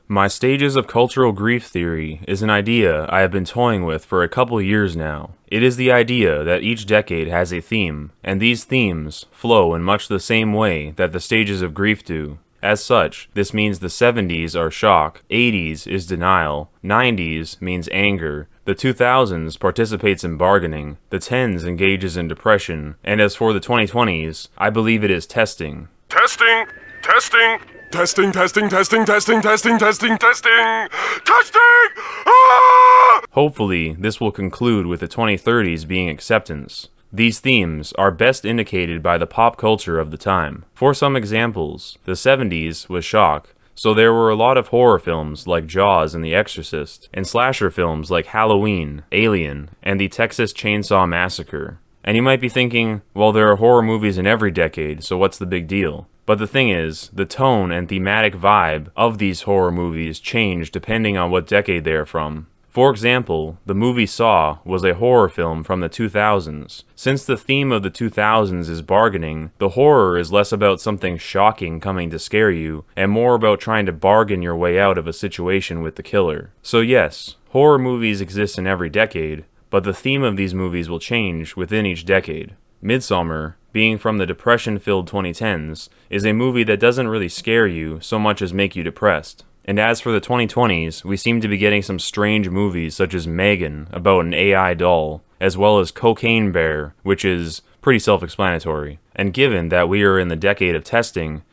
My stages of cultural grief theory is an idea I have been toying with for a couple years now. It is the idea that each decade has a theme, and these themes flow in much the same way that the stages of grief do. As such, this means the 70s are shock, 80s is denial, 90s means anger, the 2000s participates in bargaining, the 10s engages in depression, and as for the 2020s, I believe it is testing. Testing! Testing! Testing, testing, testing, testing, testing, testing, testing! Testing! Ah! Hopefully, this will conclude with the 2030s being acceptance. These themes are best indicated by the pop culture of the time. For some examples, the 70s was shock, so there were a lot of horror films like Jaws and The Exorcist, and slasher films like Halloween, Alien, and the Texas Chainsaw Massacre. And you might be thinking, well, there are horror movies in every decade, so what's the big deal? But the thing is, the tone and thematic vibe of these horror movies change depending on what decade they are from. For example, the movie Saw was a horror film from the 2000s. Since the theme of the 2000s is bargaining, the horror is less about something shocking coming to scare you, and more about trying to bargain your way out of a situation with the killer. So yes, horror movies exist in every decade, but the theme of these movies will change within each decade. Midsommar, being from the depression-filled 2010s, is a movie that doesn't really scare you so much as make you depressed. And as for the 2020s, we seem to be getting some strange movies such as Megan, about an AI doll, as well as Cocaine Bear, which is pretty self-explanatory. And given that we are in the decade of testing,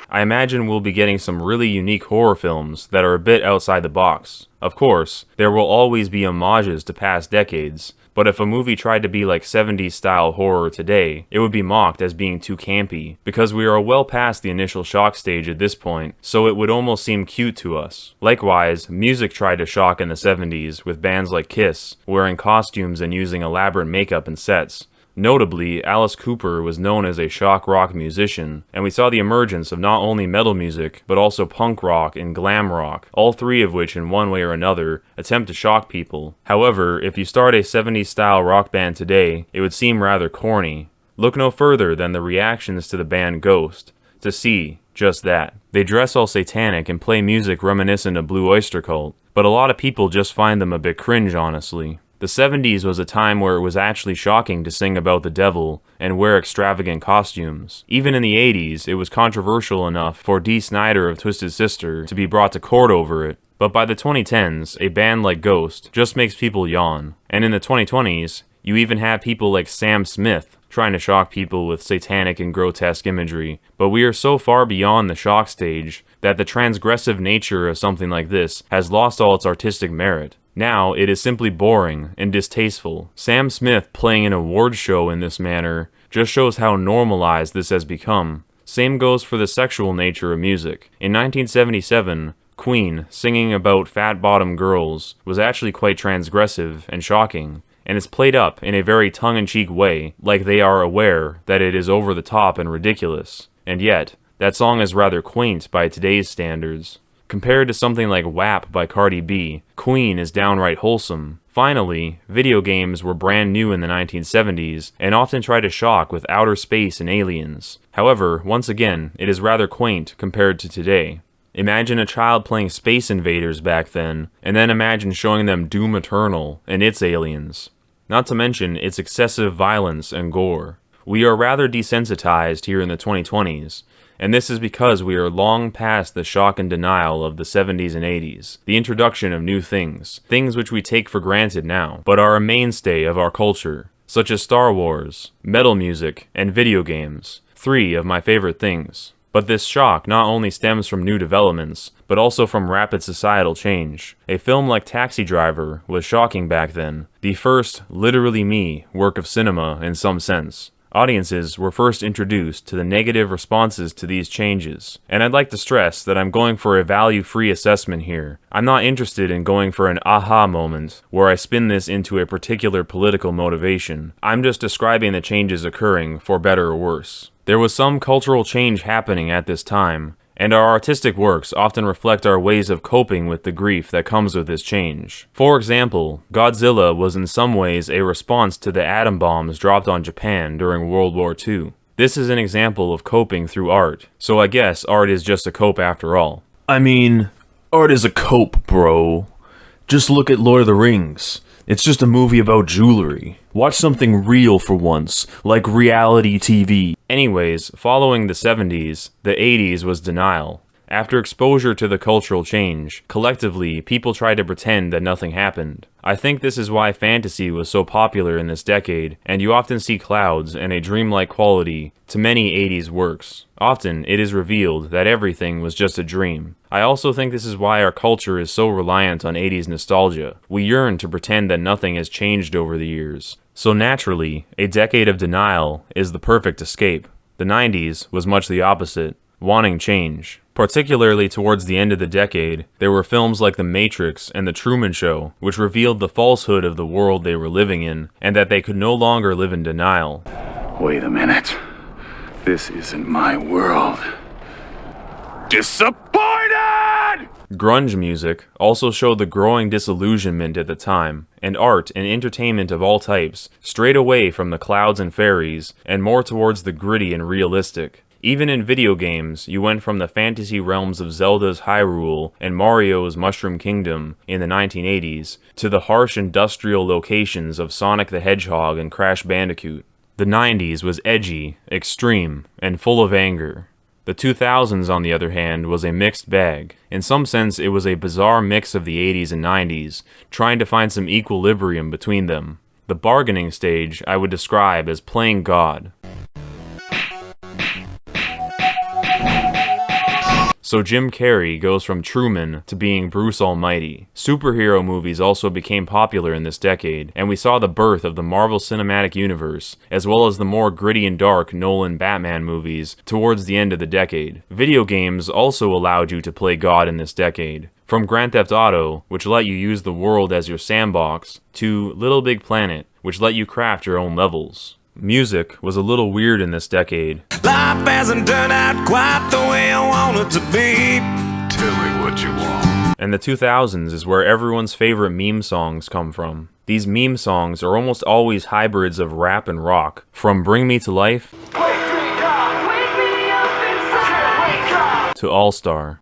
I imagine we'll be getting some really unique horror films that are a bit outside the box. Of course, there will always be homages to past decades, but if a movie tried to be like 70s style horror today, it would be mocked as being too campy, because we are well past the initial shock stage at this point, so it would almost seem cute to us. Likewise, music tried to shock in the 70s with bands like Kiss, wearing costumes and using elaborate makeup and sets. Notably, Alice Cooper was known as a shock rock musician, and we saw the emergence of not only metal music, but also punk rock and glam rock, all three of which in one way or another attempt to shock people. However, if you start a 70s style rock band today, it would seem rather corny. Look no further than the reactions to the band Ghost, to see just that. They dress all satanic and play music reminiscent of Blue Oyster Cult, but a lot of people just find them a bit cringe, honestly. The 70s was a time where it was actually shocking to sing about the devil and wear extravagant costumes. Even in the 80s, it was controversial enough for Dee Snider of Twisted Sister to be brought to court over it. But by the 2010s, a band like Ghost just makes people yawn. And in the 2020s, you even have people like Sam Smith trying to shock people with satanic and grotesque imagery. But we are so far beyond the shock stage that the transgressive nature of something like this has lost all its artistic merit. Now, it is simply boring and distasteful. Sam Smith playing an award show in this manner just shows how normalized this has become. Same goes for the sexual nature of music. In 1977, Queen, singing about fat-bottomed girls, was actually quite transgressive and shocking, and it's played up in a very tongue-in-cheek way, like they are aware that it is over the top and ridiculous. And yet, that song is rather quaint by today's standards. Compared to something like WAP by Cardi B, Queen is downright wholesome. Finally, video games were brand new in the 1970s, and often try to shock with outer space and aliens. However, once again, it is rather quaint compared to today. Imagine a child playing Space Invaders back then, and then imagine showing them Doom Eternal and its aliens. Not to mention its excessive violence and gore. We are rather desensitized here in the 2020s, and this is because we are long past the shock and denial of the 70s and 80s, the introduction of new things which we take for granted now, but are a mainstay of our culture, such as Star Wars, metal music, and video games, three of my favorite things. But this shock not only stems from new developments, but also from rapid societal change. A film like Taxi Driver was shocking back then, the first, literally me, work of cinema in some sense. Audiences were first introduced to the negative responses to these changes, and I'd like to stress that I'm going for a value-free assessment here. I'm not interested in going for an aha moment, where I spin this into a particular political motivation. I'm just describing the changes occurring, for better or worse. There was some cultural change happening at this time, and our artistic works often reflect our ways of coping with the grief that comes with this change. For example, Godzilla was in some ways a response to the atom bombs dropped on Japan during World War II. This is an example of coping through art, so I guess art is just a cope after all. I mean, art is a cope, bro. Just look at Lord of the Rings. It's just a movie about jewelry. Watch something real for once, like reality TV. Anyways, following the 70s, the 80s was denial. After exposure to the cultural change, collectively, people tried to pretend that nothing happened. I think this is why fantasy was so popular in this decade, and you often see clouds and a dreamlike quality to many 80s works. Often, it is revealed that everything was just a dream. I also think this is why our culture is so reliant on 80s nostalgia. We yearn to pretend that nothing has changed over the years. So naturally, a decade of denial is the perfect escape. The 90s was much the opposite, wanting change. Particularly towards the end of the decade, there were films like The Matrix and The Truman Show, which revealed the falsehood of the world they were living in, and that they could no longer live in denial. Wait a minute. This isn't my world. Disappointed! Grunge music also showed the growing disillusionment at the time, and art and entertainment of all types strayed away from the clouds and fairies, and more towards the gritty and realistic. Even in video games, you went from the fantasy realms of Zelda's Hyrule and Mario's Mushroom Kingdom in the 1980s to the harsh industrial locations of Sonic the Hedgehog and Crash Bandicoot. The 90s was edgy, extreme, and full of anger. The 2000s, on the other hand, was a mixed bag. In some sense, it was a bizarre mix of the 80s and 90s, trying to find some equilibrium between them. The bargaining stage I would describe as playing God. So Jim Carrey goes from Truman to being Bruce Almighty. Superhero movies also became popular in this decade, and we saw the birth of the Marvel Cinematic Universe, as well as the more gritty and dark Nolan Batman movies towards the end of the decade. Video games also allowed you to play God in this decade. From Grand Theft Auto, which let you use the world as your sandbox, to Little Big Planet, which let you craft your own levels. Music was a little weird in this decade. Life hasn't turned out quite the way I want it to be. Tell me what you want. And the 2000s is where everyone's favorite meme songs come from. These meme songs are almost always hybrids of rap and rock, from Bring Me to Life to All Star.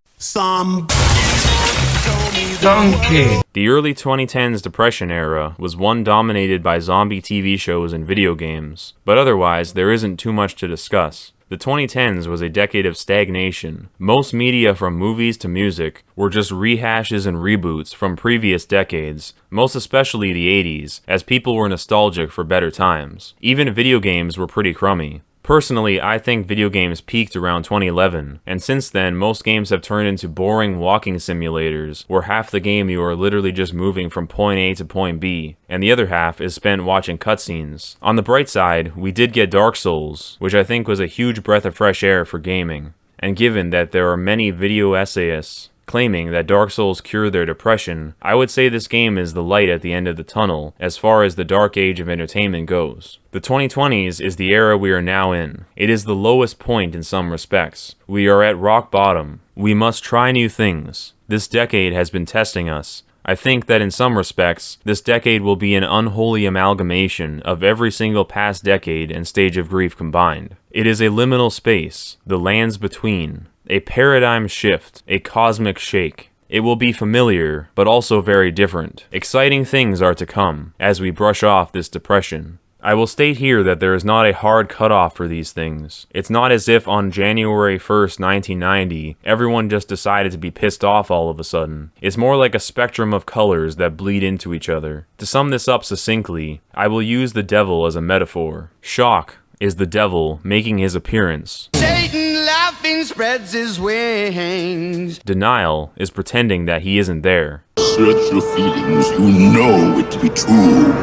Donkey. The early 2010s Depression era was one dominated by zombie TV shows and video games, but otherwise there isn't too much to discuss. The 2010s was a decade of stagnation. Most media from movies to music were just rehashes and reboots from previous decades, most especially the 80s, as people were nostalgic for better times. Even video games were pretty crummy. Personally, I think video games peaked around 2011, and since then, most games have turned into boring walking simulators, where half the game you are literally just moving from point A to point B, and the other half is spent watching cutscenes. On the bright side, we did get Dark Souls, which I think was a huge breath of fresh air for gaming, and given that there are many video essayists claiming that Dark Souls cure their depression, I would say this game is the light at the end of the tunnel as far as the dark age of entertainment goes. The 2020s is the era we are now in. It is the lowest point in some respects. We are at rock bottom. We must try new things. This decade has been testing us. I think that in some respects, this decade will be an unholy amalgamation of every single past decade and stage of grief combined. It is a liminal space, the lands between, a paradigm shift, a cosmic shake. It will be familiar, but also very different. Exciting things are to come, as we brush off this depression. I will state here that there is not a hard cutoff for these things. It's not as if on January 1st, 1990, everyone just decided to be pissed off all of a sudden. It's more like a spectrum of colors that bleed into each other. To sum this up succinctly, I will use the devil as a metaphor. Shock is the devil making his appearance. Satan laughing spreads his wings. Denial is pretending that he isn't there. Search your feelings, you know it to be true.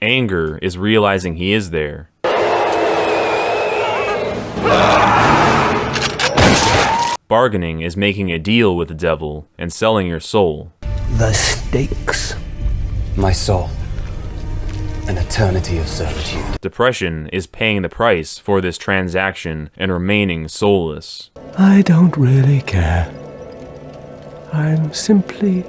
Anger is realizing he is there. Bargaining is making a deal with the devil and selling your soul. The stakes. My soul. An eternity of servitude. Depression is paying the price for this transaction and remaining soulless. I don't really care. I'm simply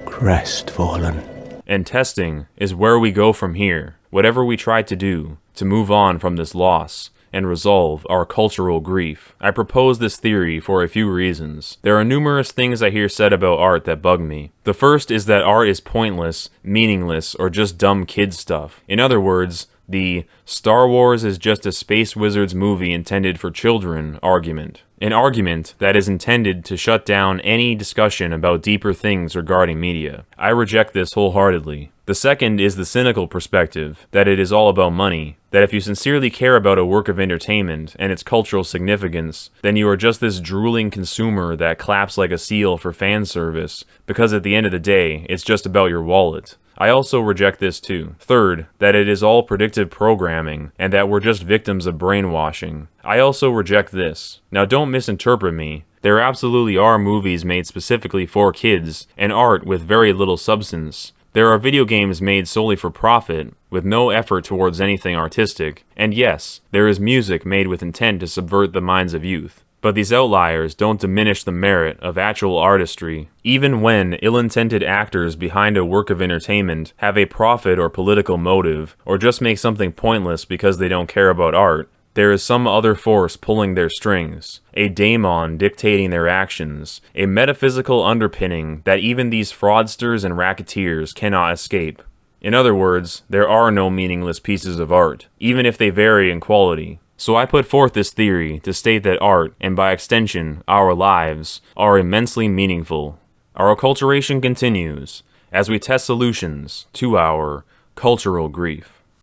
crestfallen. And testing is where we go from here, whatever we try to do, to move on from this loss and resolve our cultural grief. I propose this theory for a few reasons. There are numerous things I hear said about art that bug me. The first is that art is pointless, meaningless, or just dumb kid stuff. In other words, the Star Wars is just a Space Wizards movie intended for children argument. An argument that is intended to shut down any discussion about deeper things regarding media. I reject this wholeheartedly. The second is the cynical perspective, that it is all about money, that if you sincerely care about a work of entertainment and its cultural significance, then you are just this drooling consumer that claps like a seal for fan service, because at the end of the day, it's just about your wallet. I also reject this too. Third, that it is all predictive programming, and that we're just victims of brainwashing. I also reject this. Now don't misinterpret me. There absolutely are movies made specifically for kids, and art with very little substance. There are video games made solely for profit, with no effort towards anything artistic. And yes, there is music made with intent to subvert the minds of youth. But these outliers don't diminish the merit of actual artistry. Even when ill-intended actors behind a work of entertainment have a profit or political motive, or just make something pointless because they don't care about art, there is some other force pulling their strings, a daemon dictating their actions, a metaphysical underpinning that even these fraudsters and racketeers cannot escape. In other words, there are no meaningless pieces of art, even if they vary in quality. So I put forth this theory to state that art, and by extension, our lives, are immensely meaningful. Our acculturation continues, as we test solutions to our cultural grief.